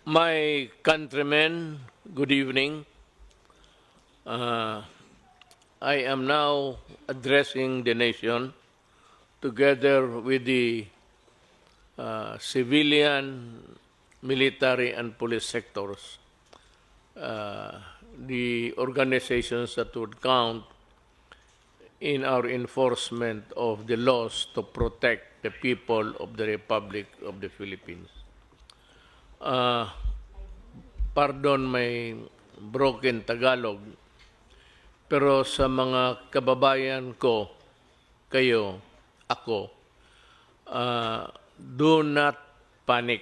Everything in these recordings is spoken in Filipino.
My countrymen, good evening. I am now addressing the nation together with the civilian, military, and police sectors, the organizations that would count in our enforcement of the laws to protect the people of the Republic of the Philippines. Pardon my broken Tagalog, pero sa mga kababayan ko, kayo, ako, do not panic.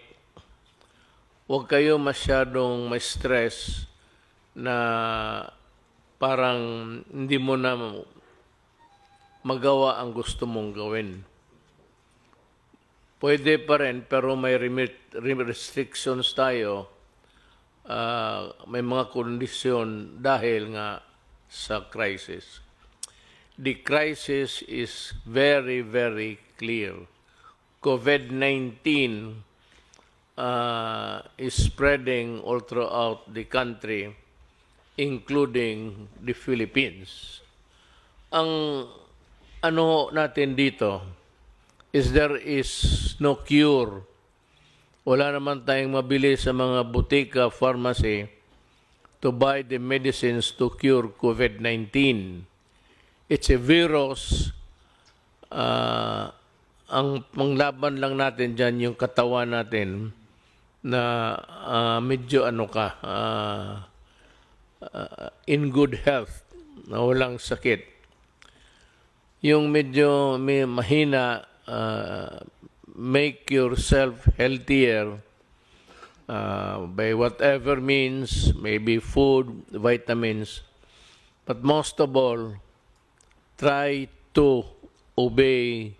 Huwag kayo masyadong may stress na parang hindi mo na magawa ang gusto mong gawin. Pwede pa rin, pero may restrictions tayo. May mga kondisyon dahil nga sa crisis. The crisis is very, very clear. COVID-19 is spreading all throughout the country, including the Philippines. Ang ano natin dito is there is no cure. Wala naman tayong mabili sa mga butika, pharmacy to buy the medicines to cure COVID-19. It's a virus. Ang panglaban lang natin dyan yung katawan natin na medyo in good health, na walang sakit. Yung medyo may mahina, make yourself healthier by whatever means, maybe food, vitamins, but most of all, try to obey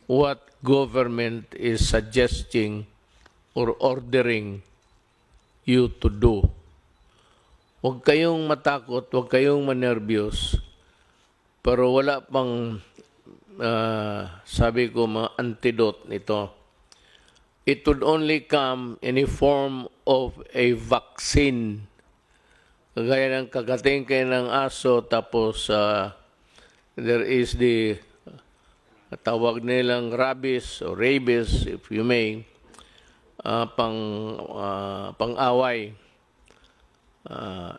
what government is suggesting or ordering you to do. Huwag kayong matakot, huwag kayong manervyos, pero wala pang sabi ko mga antidote nito. It would only come in a form of a vaccine. Kagaya ng kagating kayo ng aso, tapos there is the tawag nilang rabies or rabies, if you may, pang-away.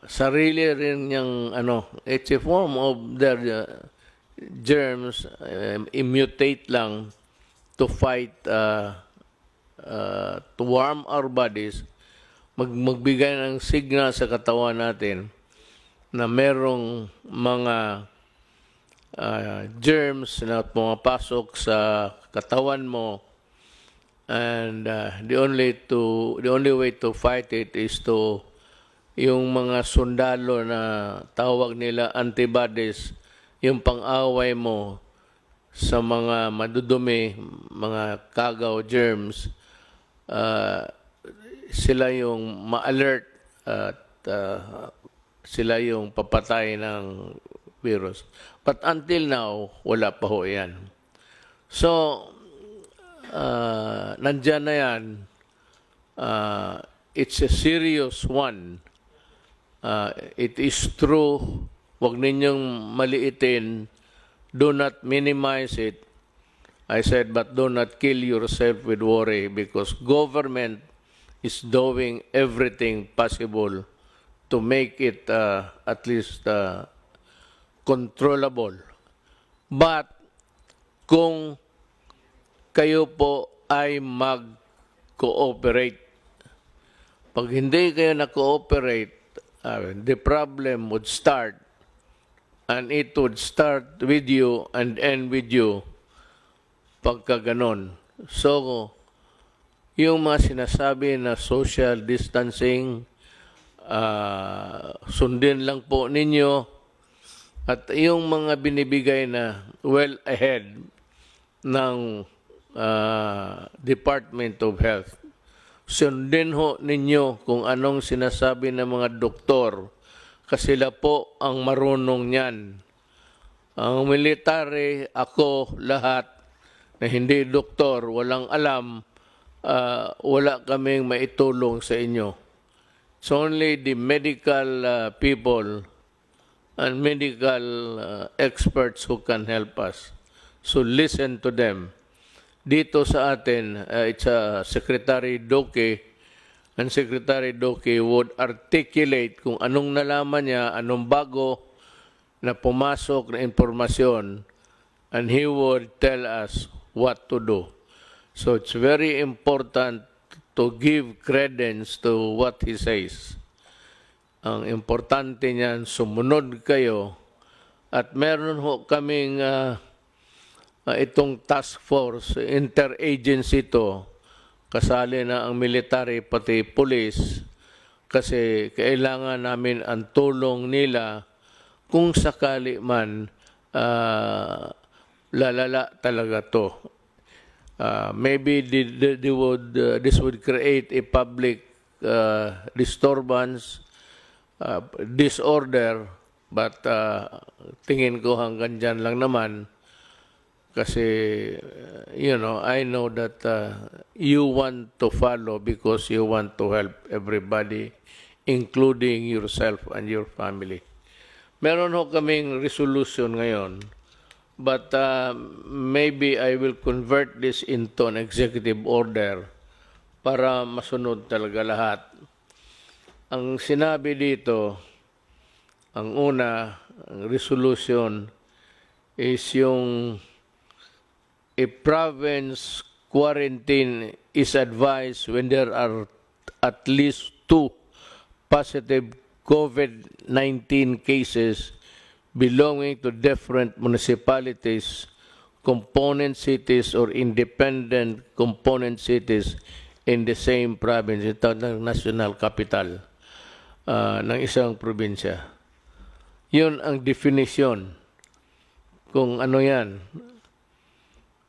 Sarili rin yung it's a form of their germs, mutate lang to fight, to warm our bodies, magbigay ng signal sa katawan natin na merong mga germs na pumapasok sa katawan mo, and the only way to fight it is to yung mga sundalo na tawag nila antibodies, yung pang-away mo sa mga madudumi, mga kagaw, germs, sila yung ma-alert at sila yung papatay ng virus. But until now, wala pa ho yan. So, nandyan na yan. It's a serious one. It is true. Huwag ninyong maliitin. Do not minimize it. I said, but do not kill yourself with worry, because government is doing everything possible to make it at least controllable. But kung kayo po ay mag-cooperate, pag hindi kayo na-cooperate, the problem would start, and it would start with you and end with you pagka ganon. So, yung mga sinasabi na social distancing, sundin lang po ninyo, at yung mga binibigay na well ahead ng Department of Health, sundin ho ninyo kung anong sinasabi ng mga doktor, kasi sila po ang marunong niyan. Ang military, ako, lahat, na hindi doktor, walang alam, wala kaming maitulong sa inyo. It's only the medical people and medical experts who can help us. So listen to them. Dito sa atin, it's Secretary Doke, and Secretary Doke would articulate kung anong nalaman niya, anong bago na pumasok na impormasyon, and he would tell us what to do. So it's very important to give credence to what he says. Ang importante niyan, sumunod kayo. At meron ho kaming itong task force, interagency to, kasali na ang military pati police, kasi kailangan namin ang tulong nila kung sakali man lalala talaga to. Maybe this would create a public disturbance, disorder, but tingin ko hanggang dyan lang naman kasi, I know that you want to follow because you want to help everybody, including yourself and your family. Meron ho kaming resolution ngayon, but maybe I will convert this into an executive order para masunod talaga lahat. Ang sinabi dito, ang una, ang resolution is yung a province quarantine is advised when there are at least 2 positive COVID-19 cases belonging to different municipalities, component cities, or independent component cities in the same province. Ito ng national capital ng isang probinsya. Yun ang definition kung ano yan.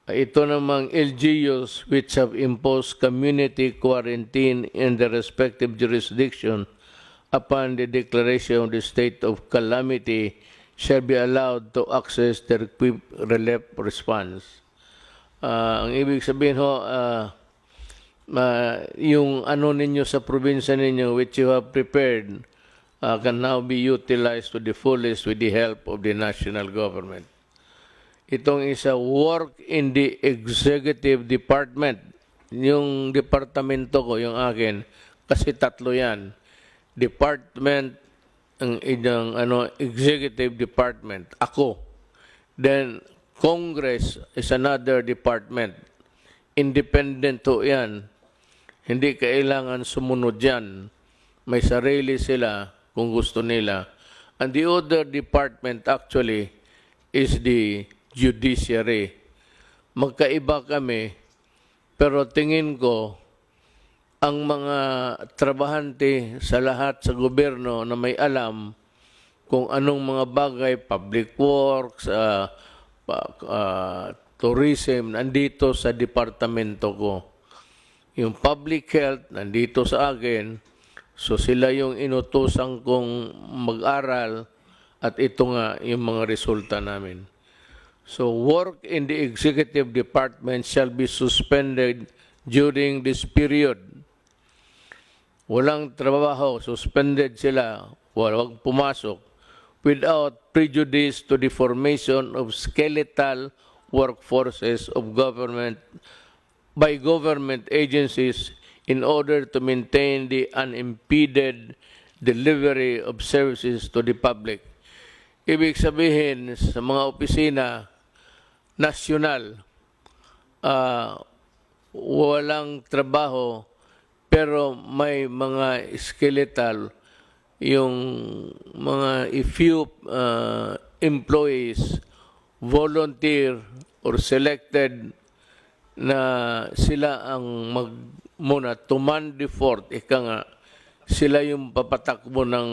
Ito namang LGUs which have imposed community quarantine in the respective jurisdiction upon the declaration of the state of calamity shall be allowed to access their quick relief response. Ang ibig sabihin ho, yung ano ninyo sa probinsya ninyo which you have prepared can now be utilized to the fullest with the help of the national government. Itong isa, work in the executive department. Yung departamento ko, yung akin, kasi tatlo yan. Department, ang executive department, ako. Then, Congress is another department. Independent to yan. Hindi kailangan sumunod yan. May sarili sila kung gusto nila. And the other department actually is the judiciary. Magkaiba kami, pero tingin ko, ang mga trabahante sa lahat sa gobyerno na may alam kung anong mga bagay, public works, tourism, nandito sa departamento ko. Yung public health, nandito sa akin, so sila yung inutusan kong mag-aral at ito nga yung mga resulta namin. So work in the executive department shall be suspended during this period. Walang trabaho, suspended sila, walang pumasok, without prejudice to the formation of skeletal workforces of government by government agencies in order to maintain the unimpeded delivery of services to the public. Ibig sabihin sa mga opisina nasyonal, walang trabaho pero may mga skeletal, yung mga few employees volunteer or selected na sila ang muna to man the fort, ika nga, sila yung papatakbo ng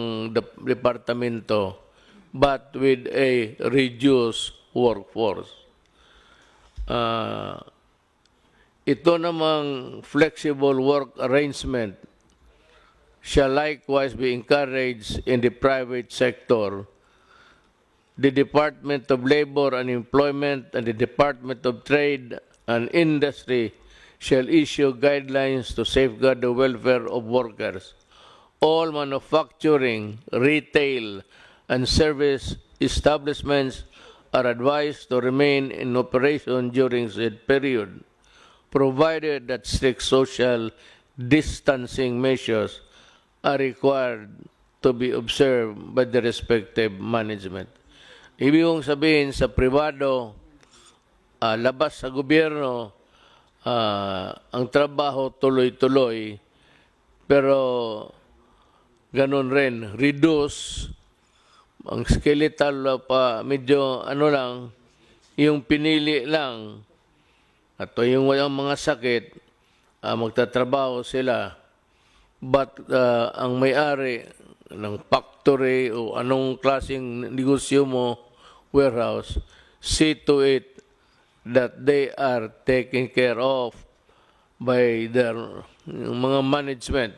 departamento but with a reduced workforce. Ito namang flexible work arrangement shall likewise be encouraged in the private sector. The Department of Labor and Employment and the Department of Trade and Industry shall issue guidelines to safeguard the welfare of workers. all manufacturing, retail, and service establishments are advised to remain in operation during said period, provided that strict social distancing measures are required to be observed by the respective management. Ibig kong sabihin sa privado, labas sa gobyerno, ang trabaho tuloy-tuloy, pero ganun rin, reduce, ang skeletal pa medyo ano lang, yung pinili lang, at yung walang mga sakit, magtatrabaho sila. But ang may-ari ng factory o anong klaseng negosyo mo, warehouse, see to it that they are taken care of by their mga management.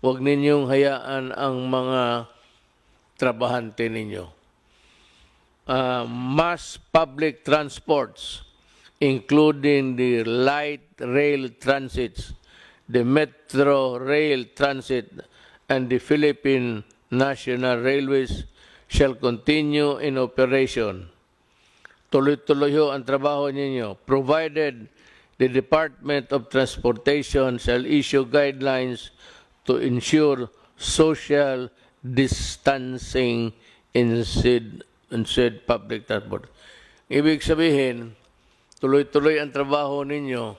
Huwag ninyong hayaan ang mga trabahante ninyo. Mass public transports, including the light rail transits, the metro rail transit, and the Philippine National Railways shall continue in operation. Tuloy-tuloy ho ang trabaho ninyo, provided the Department of Transportation shall issue guidelines to ensure social distancing in said public transport. Ibig sabihin, tuloy-tuloy ang trabaho ninyo,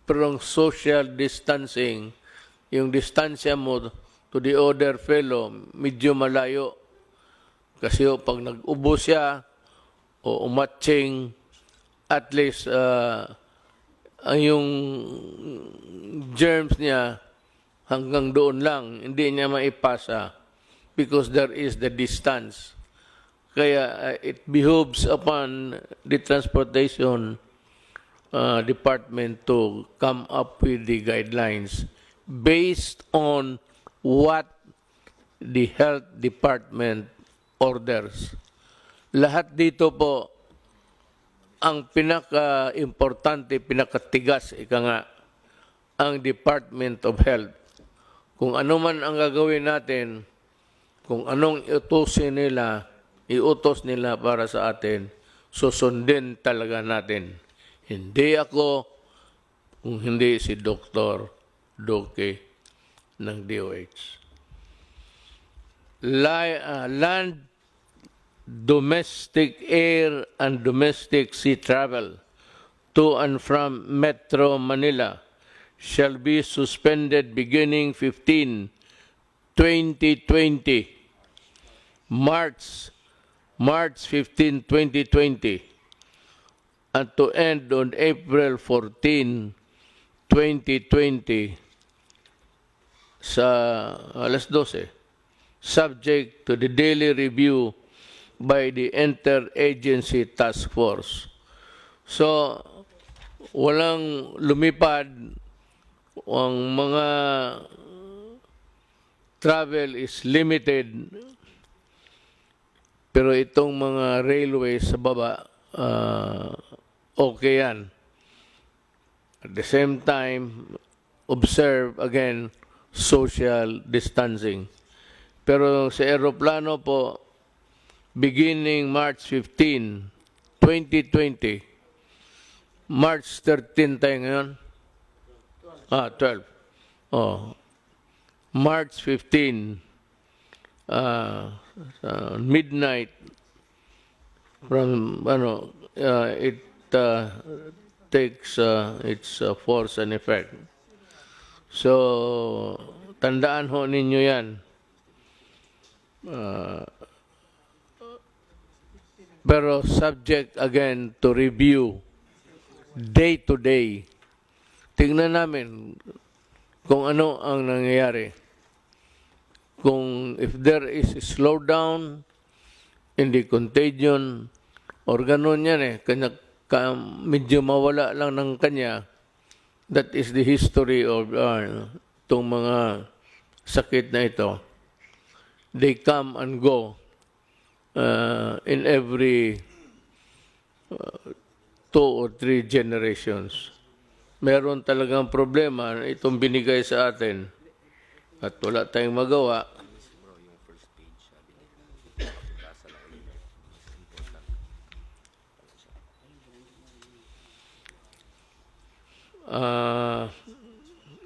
pero ang social distancing, yung distansya mo to the other fellow, medyo malayo. Kasi pag nag-ubo siya o umatching, at least yung germs niya hanggang doon lang, hindi niya maipasa because there is the distance. Kaya it behooves upon the transportation department to come up with the guidelines based on what the health department orders. Lahat dito po, ang pinaka-importante, pinakatigas, ika nga, ang Department of Health. Kung ano man ang gagawin natin, kung anong iutos nila para sa atin, susundin talaga natin. Hindi ako, kung hindi si Dr. Doke ng DOH. Land, domestic air, and domestic sea travel to and from Metro Manila shall be suspended beginning 15/2020, March 15, 2020, and to end on April 14, 2020 sa alas 12, subject to the daily review by the Interagency Task Force. So, walang lumipad, ang mga travel is limited, pero itong mga railways sa baba, okay yan. At the same time, observe again social distancing. Pero sa aeroplano po, beginning March 15, 2020, March 13 tayo ngayon? 12. Oh. March 15, midnight, from, it takes its force and effect. So, tandaan ho ninyo yan. Pero subject again to review day to day. Tingnan namin kung ano ang nangyayari. Kung if there is a slowdown in the contagion, or ganun yan medyo mawala lang ng kanya, that is the history of itong mga sakit na ito. They come and go in every 2 or 3 generations. Meron talagang problema itong binigay sa atin at wala tayong magawa,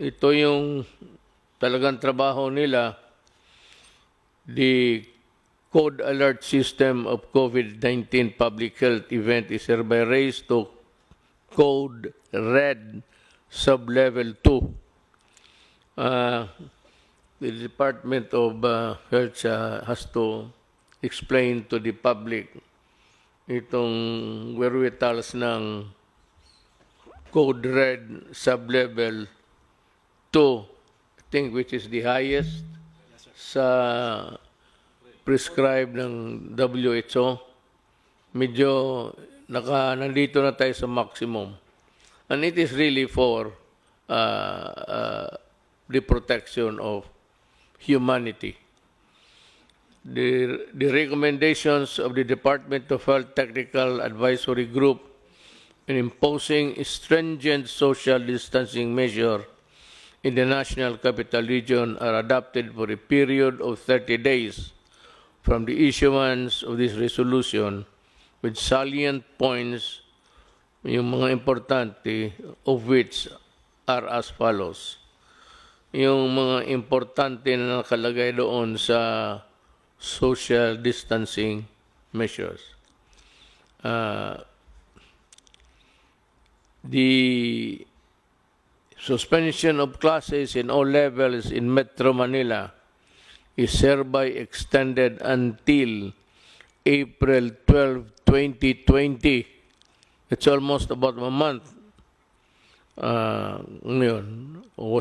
ito yung talagang trabaho nila. The code alert system of COVID-19 public health event is hereby raised to code red sub-level 2. The Department of Health has to explain to the public itong wherewithals ng code red sub-level 2, I think, which is the highest sa prescribed ng WHO. Medyo nandito na tayo sa maximum. And it is really for the protection of humanity. The recommendations of the Department of Health Technical Advisory Group in imposing stringent social distancing measure in the National Capital Region are adopted for a period of 30 days from the issuance of this resolution, with salient points, yung mga importante, of which are as follows. Yung mga importante na nakalagay doon sa social distancing measures. The suspension of classes in all levels in Metro Manila is hereby extended until April 12, 2020. It's almost about a month. Ngayon,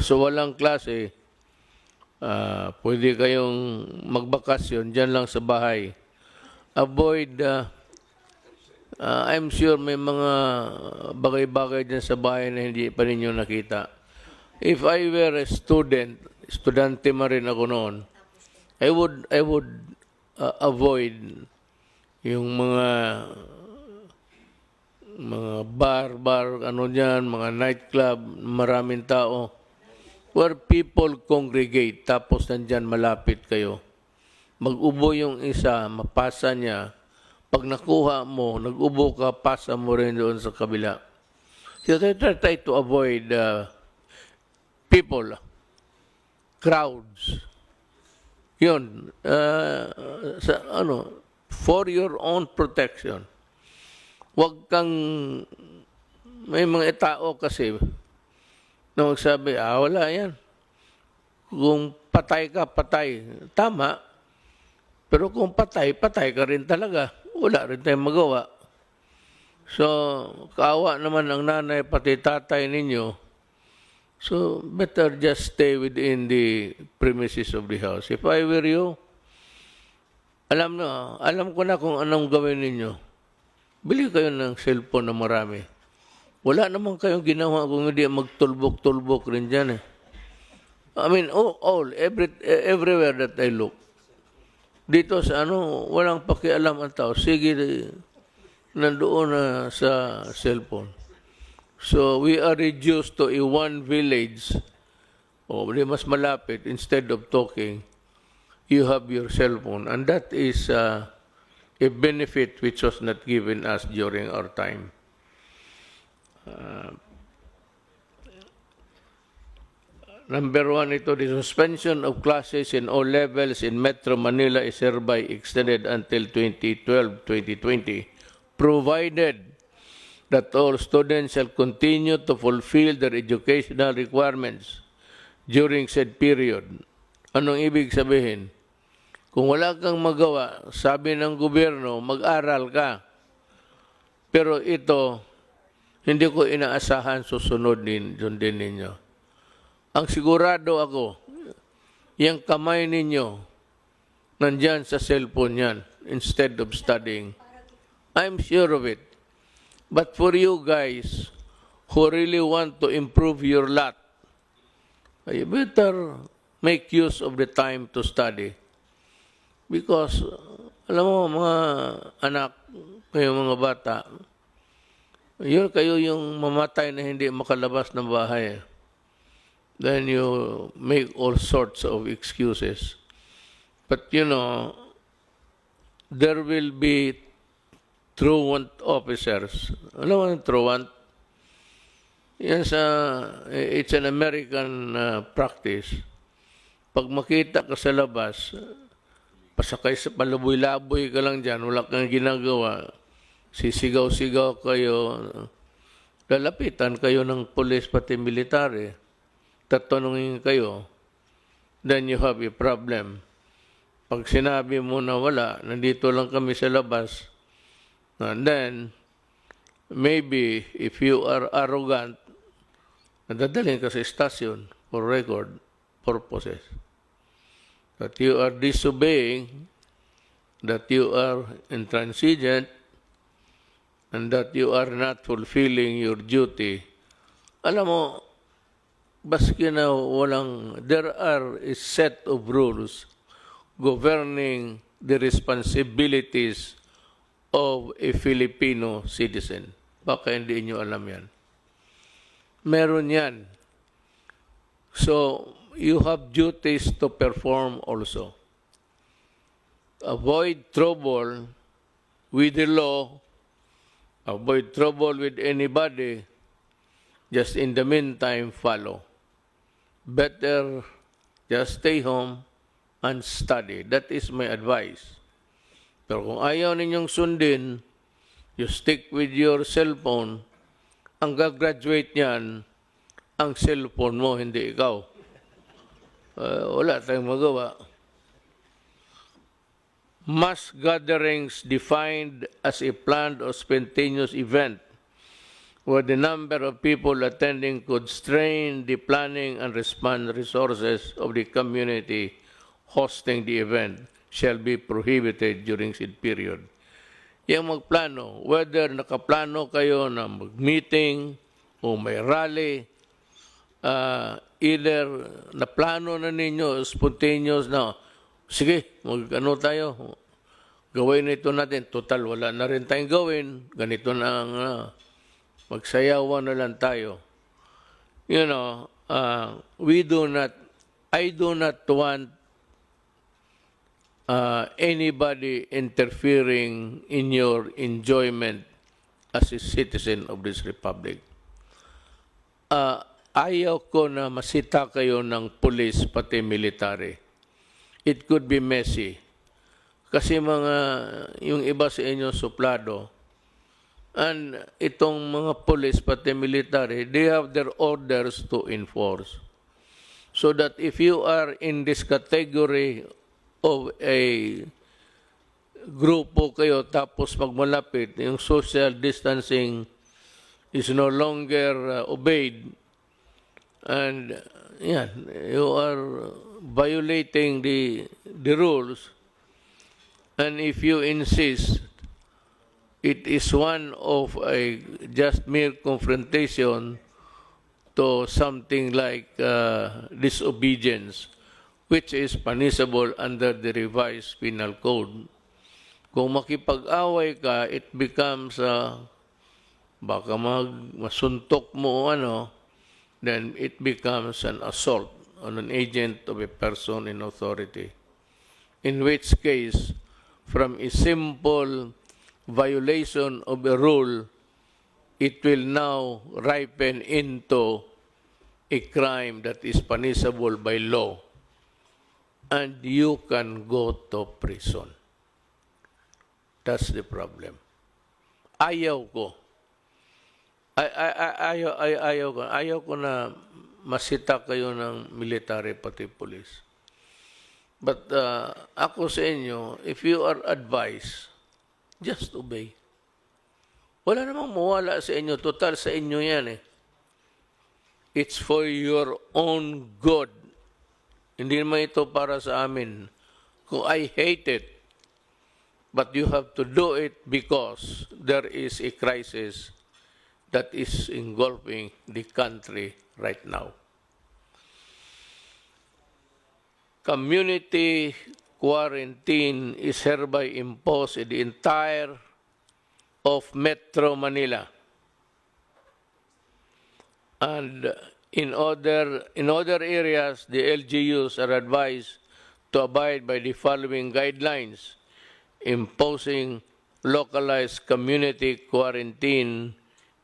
so walang klase, pwede kayong magbakasyon dyan lang sa bahay. Avoid, I'm sure may mga bagay-bagay dyan sa bahay na hindi pa ninyo nakita. If I were a student, estudyante man rin ako noon, I would avoid yung mga bar, ano dyan, mga nightclub, maraming tao, where people congregate, tapos nandyan malapit kayo. Mag-ubo yung isa, mapasa niya. Pag nakuha mo, nag-ubo ka, pasa mo rin doon sa kabila. So try to avoid people, crowds. Yun, for your own protection. Huwag kang, may mga tao kasi, na magsabi, wala yan. Kung patay ka, patay. Tama. Pero kung patay ka rin talaga. Wala rin tayong magawa. So, kaawa naman ang nanay pati tatay ninyo. So, better just stay within the premises of the house. If I were you, alam ko na kung anong gawin ninyo. Bili kayo ng cellphone na marami. Wala naman kayong ginawa kung hindi magtulbok-tulbok rin dyan eh. I mean, everywhere that I look. Dito sa walang pakialam ang tao. Sige, nandoon na sa cellphone. So, we are reduced to one village. Di mas malapit. Instead of talking, you have your cellphone. And that is a benefit which was not given us during our time. Number 1, ito, the suspension of classes in all levels in Metro Manila is hereby extended until 2012-2020, provided that all students shall continue to fulfill their educational requirements during said period. Anong ibig sabihin? Kung wala kang magawa, sabi ng gobyerno, mag-aral ka. Pero ito, hindi ko inaasahan susunod din ninyo. Ang sigurado ako, yung kamay ninyo, nandyan sa cellphone yan, instead of studying. I'm sure of it. But for you guys who really want to improve your lot, you better make use of the time to study. Because, alam mo, mga anak, kayo mga bata, kayo yung mamatay na hindi makalabas ng bahay. then you make all sorts of excuses. But you know, there will be truant officers. Alam mo yung truant? Yan it's an American practice. Pag makita ka sa labas, pasakay sa palaboy-laboy ka lang dyan, wala kang ginagawa, sisigaw-sigaw kayo, lalapitan kayo ng pulis pati military, tatanungin kayo, then you have a problem. Pag sinabi mo na wala, nandito lang kami sa labas, and then, maybe, if you are arrogant, nadadalhin ka sa stasyon for record purposes. That you are disobeying, that you are intransigent, and that you are not fulfilling your duty. Alam mo, baski na there are a set of rules governing the responsibilities of a Filipino citizen. Baka hindi nyo alam yan. Meron yan. So, you have duties to perform also. Avoid trouble with the law, avoid trouble with anybody, just in the meantime, follow. Better just stay home and study. That is my advice. Pero kung ayaw ninyong sundin, you stick with your cellphone, ang gagraduate niyan, ang cellphone mo, hindi ikaw. Wala tayong magawa. Mass gatherings defined as a planned or spontaneous event where the number of people attending could strain the planning and response resources of the community hosting the event shall be prohibited during said period. Yung magplano, whether nakaplano kayo na mag-meeting o may rally, either naplano na ninyo, spontaneous na, sige, mag-ano tayo, gawin ito natin, total, wala na rin tayong gawin, ganito na ang magsayawan na lang tayo. You know, I do not want anybody interfering in your enjoyment as a citizen of this republic. Ayaw ko na masita kayo ng police pati military. It could be messy. Kasi yung iba sa inyo suplado, and itong mga police pati military, they have their orders to enforce. So that if you are in this category of a grupo kayo tapos magmalapit, yung social distancing is no longer obeyed, and you are violating the rules, and if you insist, it is one of a just mere confrontation to something like disobedience, which is punishable under the revised penal code. Kung makipag-away ka, it becomes, baka masuntok mo then it becomes an assault on an agent of a person in authority. In which case, from a simple violation of a rule, it will now ripen into a crime that is punishable by law. And you can go to prison. That's the problem. Ayaw ko. Ayaw ko na masita kayo ng military pati police. But ako sa inyo, if you are advised, just obey. Wala namang mawala sa inyo. Total sa inyo yan eh. It's for your own good. Hindi naman ito para sa amin. Kung I hate it, but you have to do it because there is a crisis that is engulfing the country right now. Community quarantine is hereby imposed in the entire of Metro Manila and In other areas, the LGUs are advised to abide by the following guidelines, imposing localized community quarantine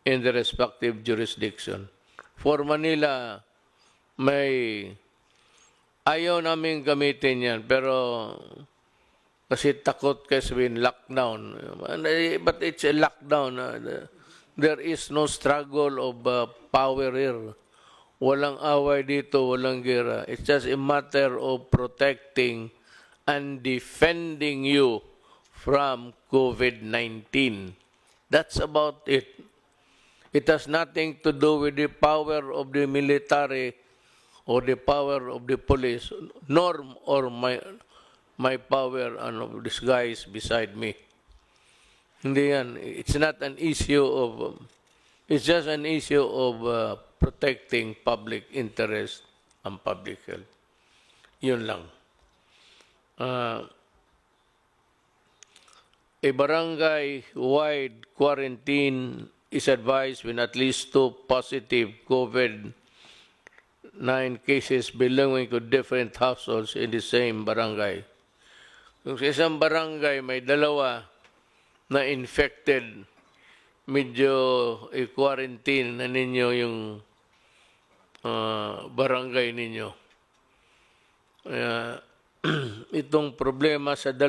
in the respective jurisdiction. For Manila, may ayaw namin gamitin yan, pero kasi takot kayo sabihin lockdown. But it's a lockdown. There is no struggle of power here. Walang away dito, walang gera. It's just a matter of protecting and defending you from COVID-19. That's about it. It has nothing to do with the power of the military or the power of the police, nor or my power of this guys beside me. Hindi yan. It's not an issue of, it's just an issue of protecting public interest and public health. Yun lang. A barangay-wide quarantine is advised when at least 2 positive COVID-19 cases belonging to different households in the same barangay. Kung sa isang barangay may 2 na infected, medyo i-quarantine na ninyo yung barangay ninyo. Itong problema sa 2,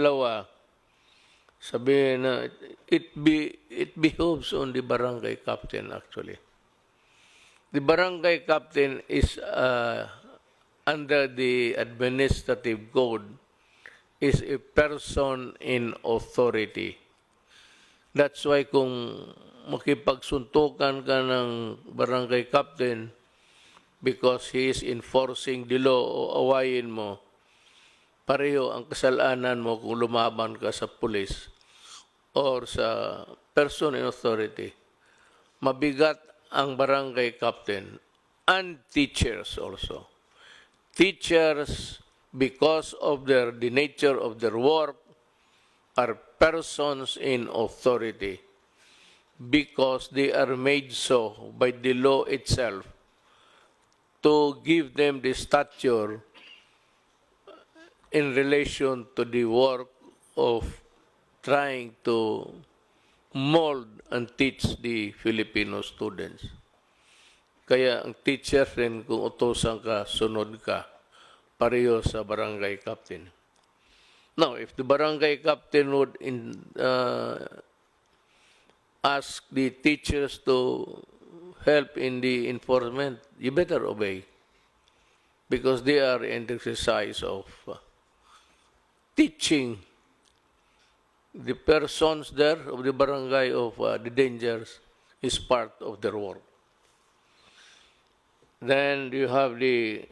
sabihin na it behoves on the barangay captain actually. The barangay captain is under the administrative code is a person in authority. That's why kung makipagsuntukan ka ng barangay captain because he is enforcing the law o awayin mo, pareho ang kasalanan mo kung lumaban ka sa police or sa person in authority. Mabigat ang barangay captain and teachers also. Teachers, because of the nature of their work, are persons in authority because they are made so by the law itself to give them the stature in relation to the work of trying to mold and teach the Filipino students. Kaya ang teacher rin, kung utosan ka, sunod ka, pareho sa barangay captain. Now, if the barangay captain would ask the teachers to help in the enforcement, you better obey because they are in the exercise of teaching the persons there of the barangay of the dangers is part of their work. Then you have a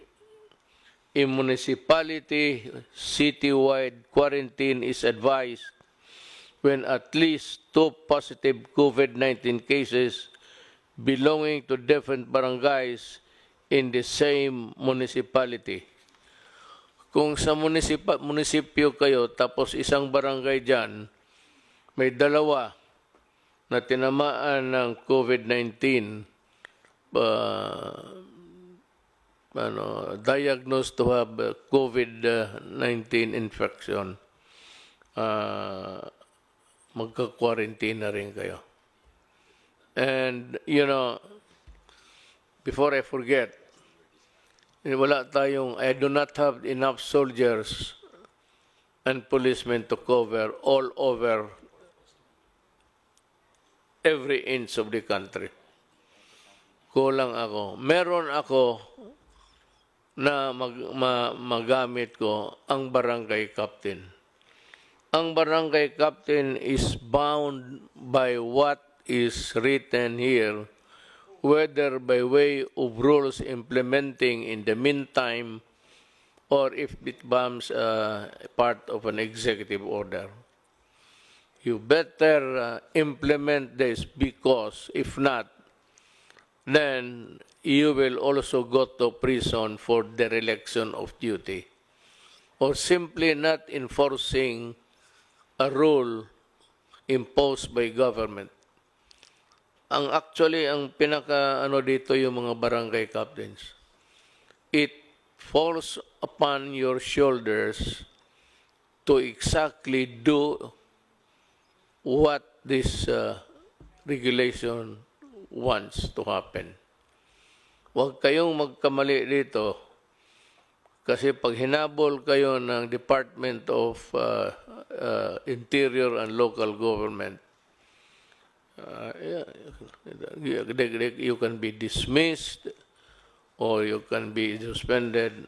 municipality citywide quarantine is advised when at least 2 positive COVID-19 cases belonging to different barangays in the same municipality. Kung sa munisipyo kayo tapos isang barangay dyan, may 2 na tinamaan ng COVID-19, diagnosed to have COVID-19 infection, magka-quarantine na rin kayo. And, before I forget, I do not have enough soldiers and policemen to cover all over every inch of the country. Kulang ako. Meron ako na magamit ko ang barangay captain. Ang barangay captain is bound by what is written here, whether by way of rules implementing in the meantime or if it becomes part of an executive order. You better implement this because if not, then you will also go to prison for dereliction of duty or simply not enforcing a rule imposed by government. ang pinaka ano dito yung mga barangay captains. It falls upon your shoulders to exactly do what this regulation wants to happen. Huwag kayong magkamali dito kasi pag hinabol kayo ng Department of Interior and Local Government, you can be dismissed or you can be suspended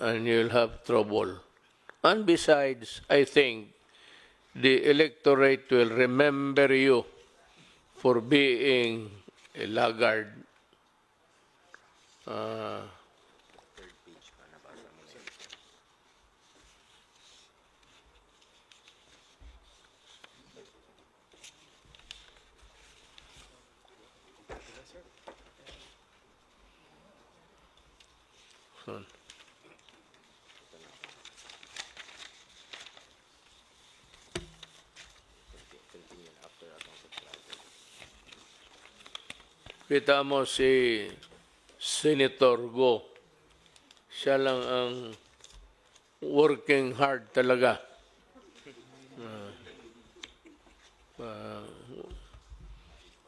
and you'll have trouble. And besides, I think the electorate will remember you for being a laggard. Kita mo si Senator Go. Siya lang ang working hard talaga.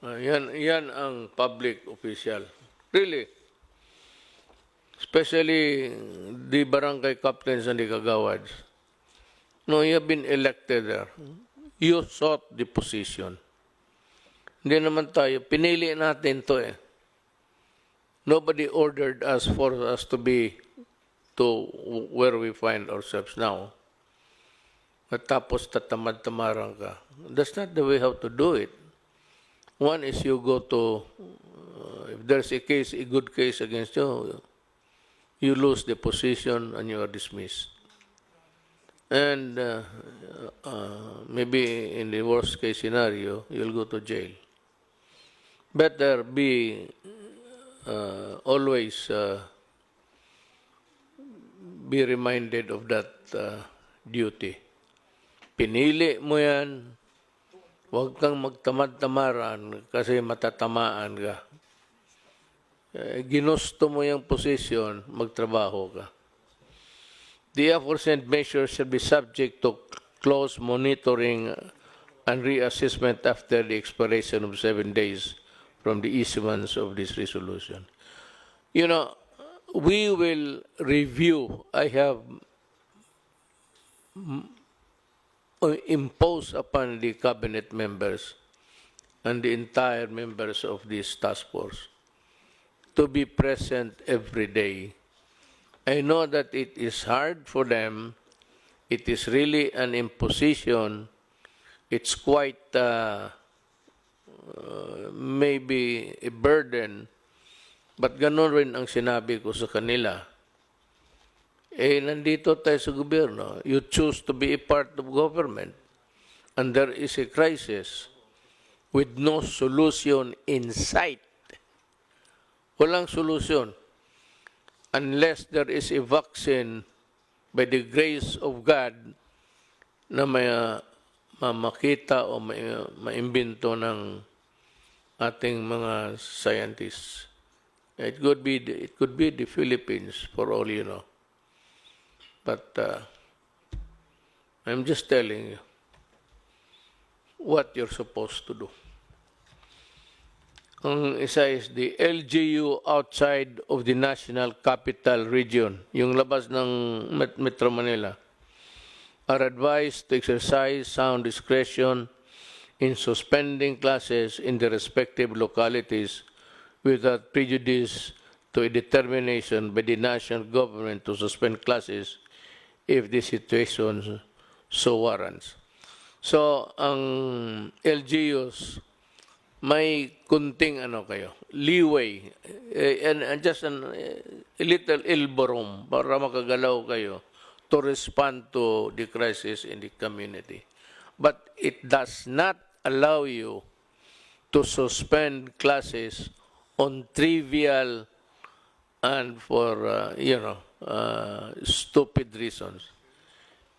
Yan ang public official. Really. Especially the barangay captains and the kagawads. No, you have been elected there. You sought the position. Hindi naman tayo, pinili natin to eh. Nobody ordered us for us to be to where we find ourselves now. At tapos tatamad-tamaran ka. That's not the way how to do it. One is you go to, if there's a case, a good case against you, you lose the position and you are dismissed. And maybe in the worst case scenario, you'll go to jail. Better be always be reminded of that duty. Pinili mo yan, huwag kang magtamad-tamaran kasi matatamaan ka. Ginusto mo yung position, magtrabaho ka. The aforesaid measures shall be subject to close monitoring and reassessment after the expiration of 7 days from the issuance of this resolution. You know, we will review, I have imposed upon the cabinet members and the entire members of this task force to be present every day. I know that it is hard for them. It is really an imposition. It's quite maybe a burden, but ganon rin ang sinabi ko sa kanila. Nandito tayo sa gobyerno. You choose to be a part of government, and there is a crisis with no solution in sight. Walang solution unless there is a vaccine by the grace of God na may makita o maimbento ng ating mga scientists. It could be the Philippines for all you know. But I'm just telling you what you're supposed to do. Ang isa is the LGU outside of the National Capital Region, yung labas ng Metro Manila, are advised to exercise sound discretion in suspending classes in the respective localities without prejudice to a determination by the national government to suspend classes if the situation so warrants. So, ang LGUs, may kunting leeway, and just a little elbow room para makagalaw kayo to respond to the crisis in the community. But it does not allow you to suspend classes on trivial and for, stupid reasons.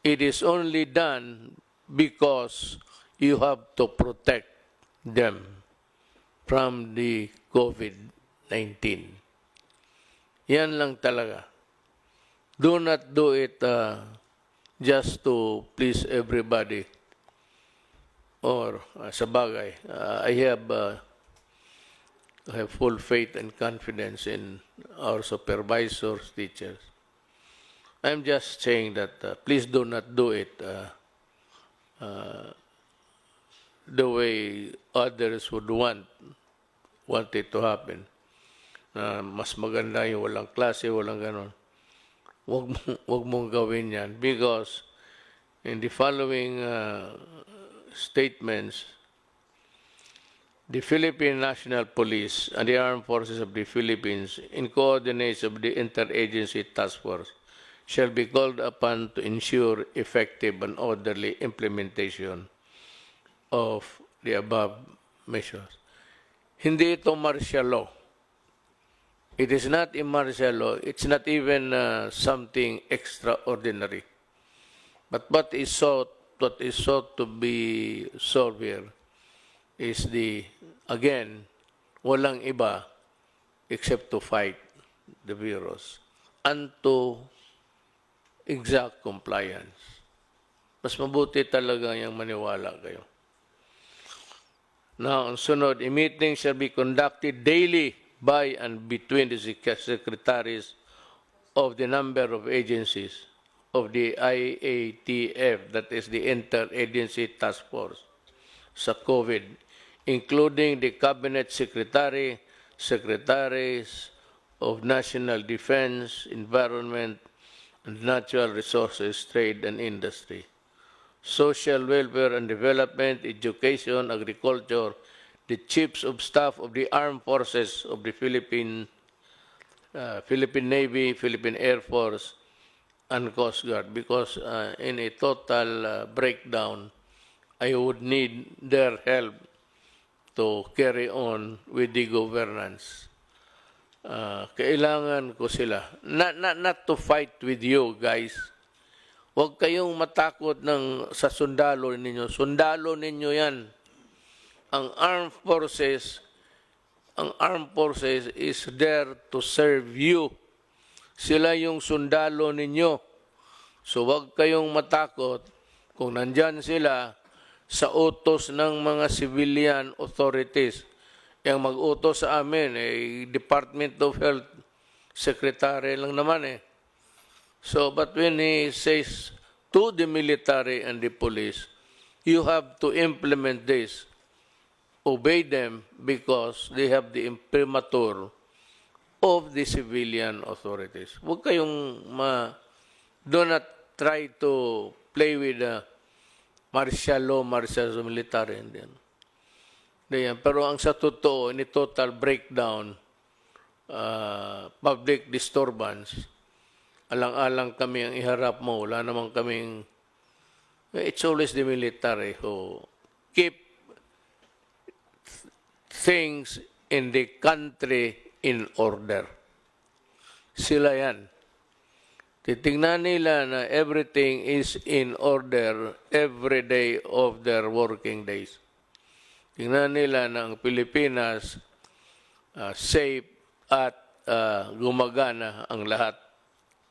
It is only done because you have to protect them from the COVID-19. Yan lang talaga. Do not do it just to please everybody. Or sa bagay, I have full faith and confidence in our supervisors, teachers. I'm just saying that please do not do it the way others would want it to happen. Mas maganda yung walang klase, walang ganon. Wag mong gawin yan because in the following statements, the Philippine National Police and the Armed Forces of the Philippines, in coordination with the Interagency Task Force, shall be called upon to ensure effective and orderly implementation of the above measures. Hindi ito martial law. It is not a martial law. It's not even something extraordinary. But what is sought to be solved here is again, walang iba except to fight the virus and to exact compliance. Mas mabuti talaga yung maniwala kayo. Now, ang sunod, a meeting shall be conducted daily by and between the secretaries of the number of agencies of the IATF, that is the Interagency Task Force, sa COVID, including the Cabinet Secretary, Secretaries of National Defense, Environment, and Natural Resources, Trade and Industry, Social Welfare and Development, Education, Agriculture, the Chiefs of Staff of the Armed Forces of the Philippine Navy, Philippine Air Force, and Coast Guard, because in a total breakdown, I would need their help to carry on with the governance. Kailangan ko sila. Not to fight with you guys. Huwag kayong matakot sa sundalo ninyo. Sundalo ninyo yan. Ang armed forces is there to serve you. Sila yung sundalo ninyo. So huwag kayong matakot kung nandyan sila sa utos ng mga civilian authorities. Yung mag-utos sa amin, Department of Health Secretary lang naman eh. So, but when he says to the military and the police, you have to implement this. Obey them because they have the imprimatur of the civilian authorities. Huwag kayong do not try to play with martial law, military. Pero ang sa totoo, ni total breakdown, public disturbance, alang-alang kami ang iharap mo. Wala namang kaming, it's always the military who keep things in the country in order. Sila yan. Titingnan nila na everything is in order every day of their working days. Tingnan nila na ang Pilipinas safe at gumagana ang lahat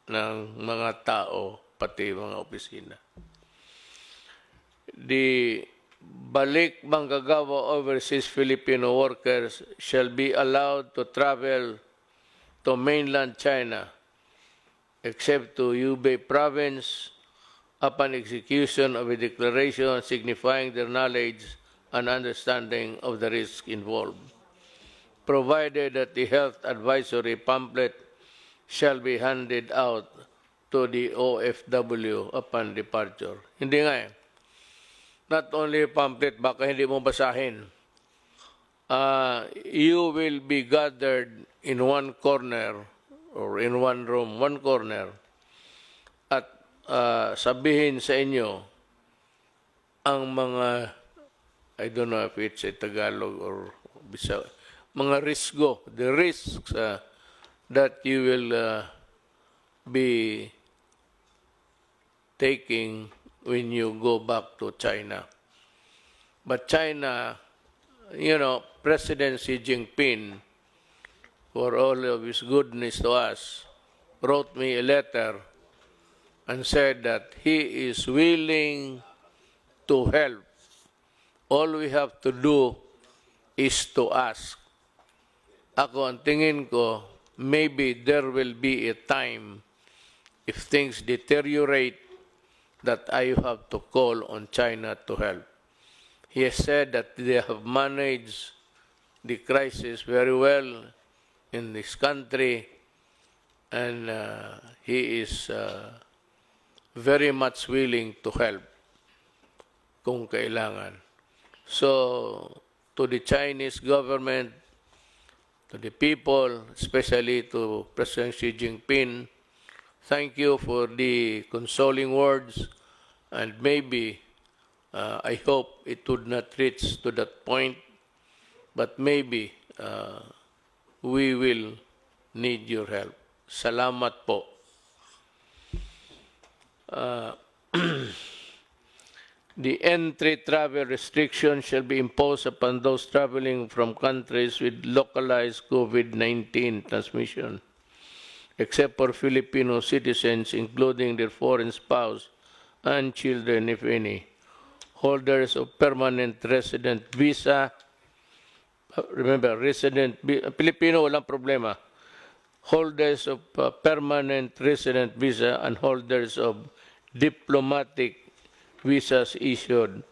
ng mga tao, pati mga opisina. The balik manggagawa overseas Filipino workers shall be allowed to travel to mainland China except to Hubei province upon execution of a declaration signifying their knowledge and understanding of the risk involved, provided that the health advisory pamphlet shall be handed out to the OFW upon departure. Hindi nga eh. Not only pamphlet, baka hindi mo basahin. You will be gathered in one corner or in one room, one corner, at sabihin sa inyo ang mga, I don't know if it's a Tagalog or Bisaya, mga risgo, the risks that you will be taking when you go back to China. But China President Xi Jinping, for all of his goodness to us, wrote me a letter and said that he is willing to help. All we have to do is to ask. Ako, ang tingin ko, maybe there will be a time if things deteriorate that I have to call on China to help. He has said that they have managed the crisis very well in this country, and he is very much willing to help kung kailangan. So, to the Chinese government, to the people, especially to President Xi Jinping, thank you for the consoling words, and maybe, I hope it would not reach to that point, but maybe we will need your help. Salamat po. The entry travel restriction shall be imposed upon those traveling from countries with localized COVID-19 transmission, except for Filipino citizens, including their foreign spouse and children, if any, holders of permanent resident visa. Remember, Filipino, walang problema. Holders of permanent resident visa and holders of diplomatic visas issued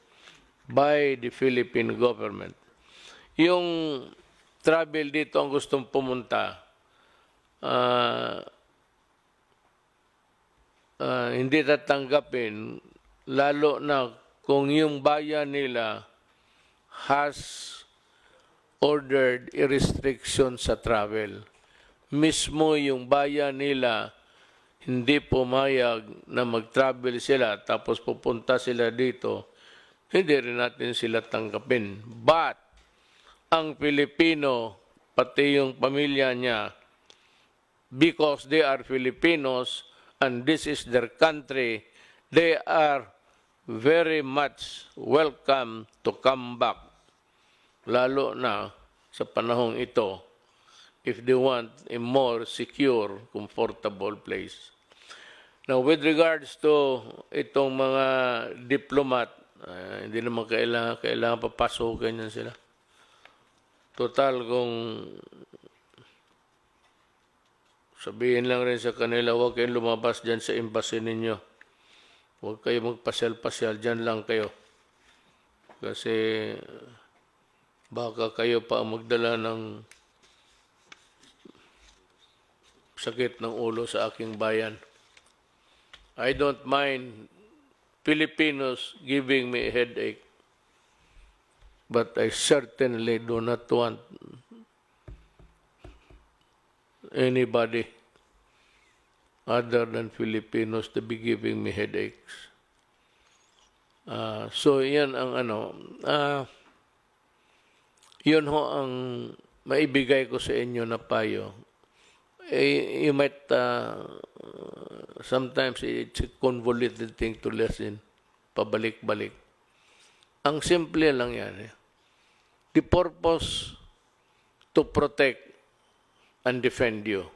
by the Philippine government. Yung travel dito ang gustong pumunta, hindi tatanggapin, lalo na kung yung bayan nila has ordered a restriction sa travel. Mismo yung bayan nila hindi pumayag na mag-travel sila tapos pupunta sila dito, hindi rin natin sila tanggapin. But, ang Pilipino, pati yung pamilya niya, because they are Filipinos and this is their country, they are very much welcome to come back. Lalo na sa panahong ito, if they want a more secure, comfortable place. Now, with regards to itong mga diplomat, hindi naman kailangan papasukin yan sila. Total, kung sabihin lang rin sa kanila, huwag kayong lumabas dyan sa embassy ninyo. Huwag kayo magpasyal-pasyal, dyan lang kayo. Kasi baka kayo pa ang magdala ng sakit ng ulo sa aking bayan. I don't mind Filipinos giving me a headache, but I certainly do not want anybody other than Filipinos to be giving me headaches. So yan ang yun ho ang maibigay ko sa inyo na payo. You might, sometimes it's a convoluted thing to listen, pabalik-balik. Ang simple lang yan. The purpose to protect and defend you.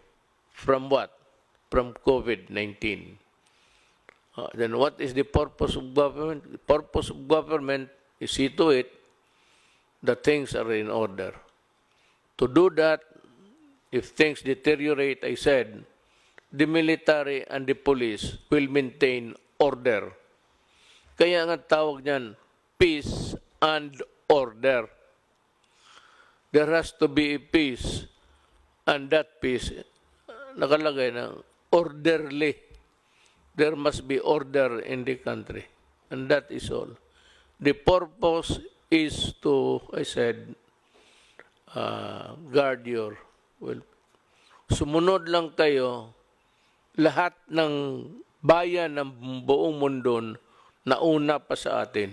From what? From COVID-19. Then what is the purpose of government? The purpose of government is see to it that things are in order. To do that, if things deteriorate, I said, the military and the police will maintain order. Kaya nga tawag niyan, peace and order. There has to be a peace, and that peace, nakalagay na, orderly. There must be order in the country, and that is all. The purpose is to, I said, guard your well. Sumunod lang kayo, lahat ng bayan ng buong mundo nauna pa sa atin.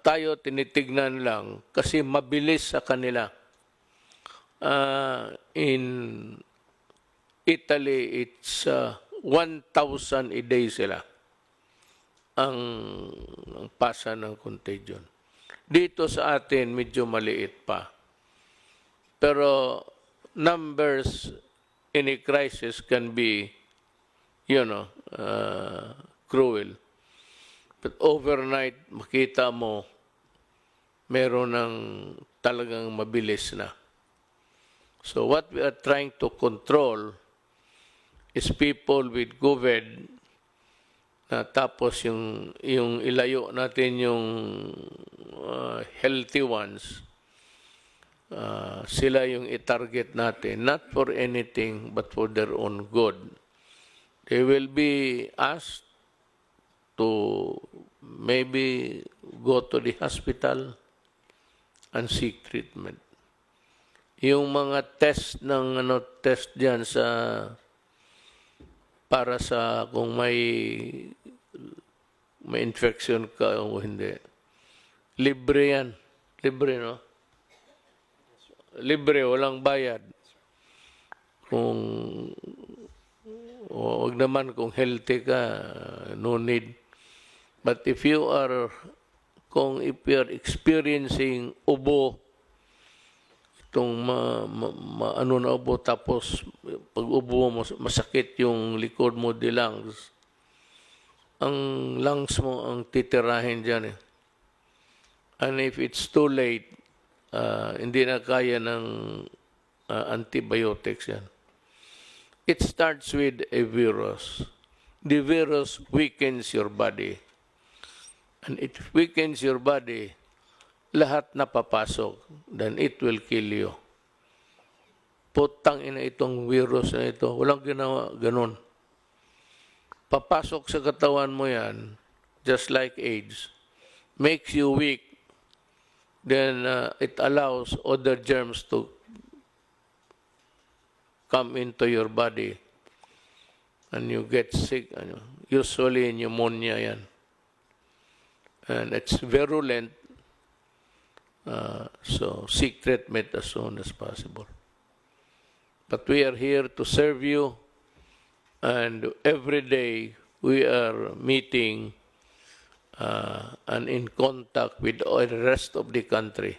Tayo tinitignan lang kasi mabilis sa kanila. In Italy, it's 1,000 a day sila ang pasa ng contagion. Dito sa atin, medyo maliit pa. Pero numbers in a crisis can be, cruel. But overnight, makita mo, meron ng talagang mabilis na. So what we are trying to control is people with COVID na tapos yung ilayo natin yung healthy ones, sila yung i-target natin, not for anything but for their own good. They will be asked to maybe go to the hospital and seek treatment. Yung mga test ng test diyan sa para sa kung may infection ka o hindi. Libre yan. Libre, no? Libre, walang bayad. Wag naman kung healthy ka, no need. But if you are experiencing ubo, itong na ubo, tapos pag ubo mo, masakit yung likod mo, the lungs. Ang lungs mo ang titirahin dyan eh. And if it's too late, hindi na kaya ng antibiotics yan. It starts with a virus. The virus weakens your body. And it weakens your body, lahat na papasok, then it will kill you. Putang ina itong virus na ito, walang ginawa, ganun. Papasok sa katawan mo yan, just like AIDS, makes you weak, then it allows other germs to come into your body, and you get sick, usually pneumonia yan. And it's virulent, so seek treatment as soon as possible. But we are here to serve you, and every day we are meeting and in contact with the rest of the country.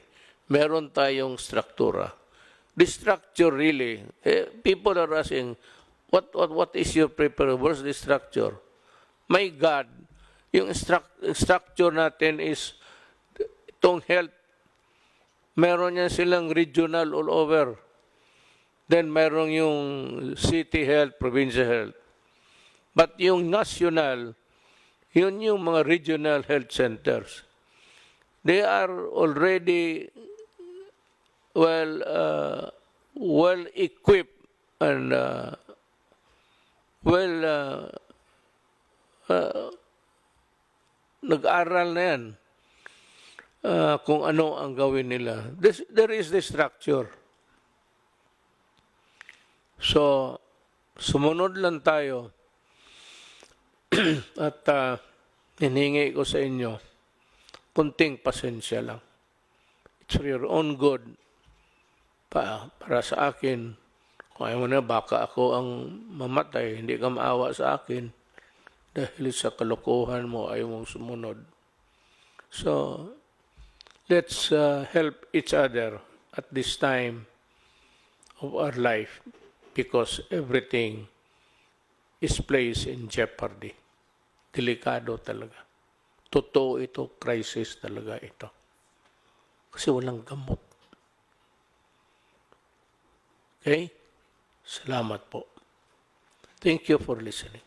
Meron tayong struktura. The structure really, people are asking, what is your preparation? What's the structure? My God, yung structure natin is itong health. Meron yan silang regional all over. Then meron yung city health, provincial health. But yung national, yun yung mga regional health centers. They are already well equipped and nag-aral na yan kung ano ang gawin nila. There is the structure. So, sumunod lang tayo at hiningi ko sa inyo, kunting pasensya lang. It's for your own good. Para sa akin, kung ayaw mo na, baka ako ang mamatay, hindi ka maawa sa akin. Dahil sa kalokohan mo, ayaw mong sumunod. So, let's help each other at this time of our life because everything is placed in jeopardy. Delikado talaga. Totoo ito, crisis talaga ito. Kasi walang gamot. Okay? Salamat po. Thank you for listening.